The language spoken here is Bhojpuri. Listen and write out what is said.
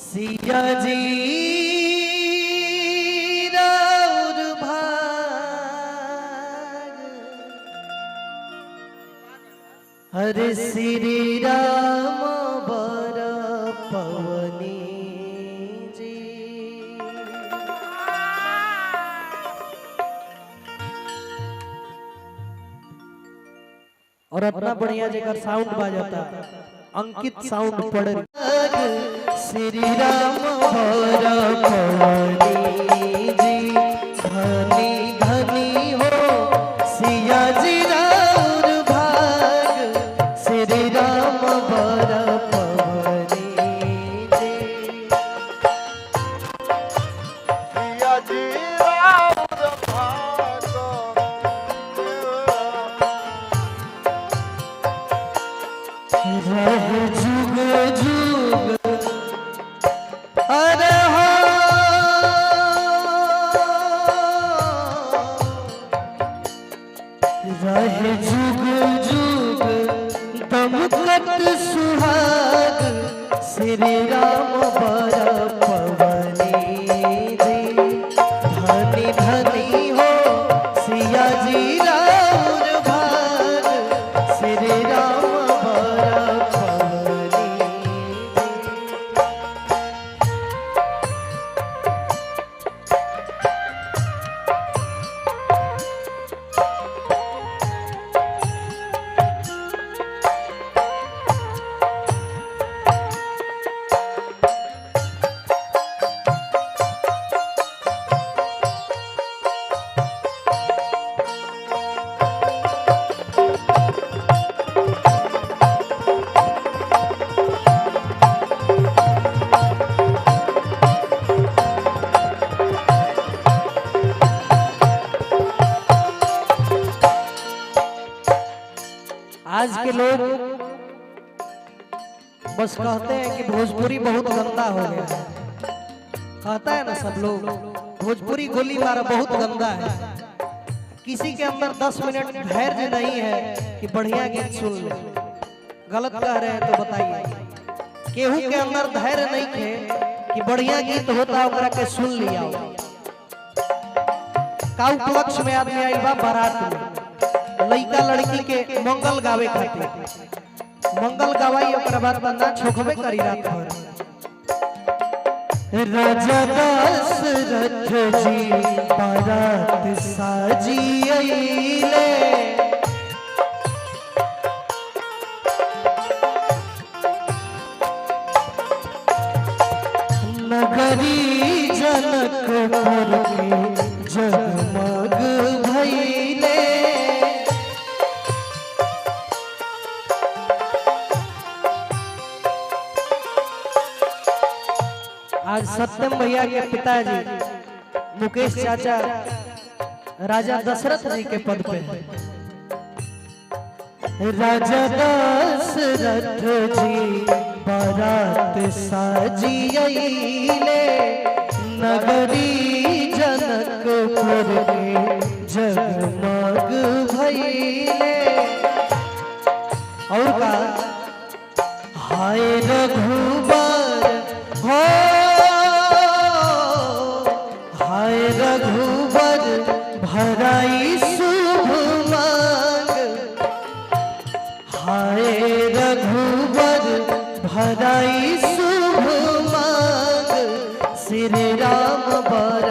सिया जी राउर भाग हरे श्री राम बर पवनी जी। और अपना बढ़िया जगह साउंड बाजता अंकित साउंड पड़ श्री राम बर पवनी जी घनी घनी हो सिया जी राउर भाग श्री राम बर पवनी जी। सिया जी राउर भाग रह जुग जुग अरे हो रह जुग जुग दमकत सुहाग श्री राम बर पवनी जी धनी धनी हो सिया जी राउर भाग श्री राम बर पवनी जी। आज के लोग बस कहते हैं कि भोजपुरी बहुत गंदा हो गया है। कहता है ना सब लोग भोजपुरी गोली मारा बहुत गंदा है। किसी के अंदर 10 मिनट धैर्य नहीं है कि बढ़िया गीत सुन ले। गलत कह रहे हैं तो बताइए। केहू के अंदर धैर्य नहीं है कि बढ़िया गीत होता ओकरा के सुन लिया। काऊ पक्ष में आदमी आइल बा बारात में लड़का लड़की के मंगल गावे खातिर मंगल गवाई ओकरा बाद बंदा छोकबे करी रात भर। राजा दशरथ जी बारात साजी अइले नगरी जनकपुर के जगमग भइले आज सत्यम भैया के पिताजी मुकेश चाचा राजा दशरथ जी के पद पे हैं। राजा दशरथ जी बारात साजी अइले नगरी जनकपुर के जगमग भइले। और का हाय रघुबर हो हाय रघुबर भराई शुभ मांग हाय रघुबर भराई शुभ मांग श्री राम बर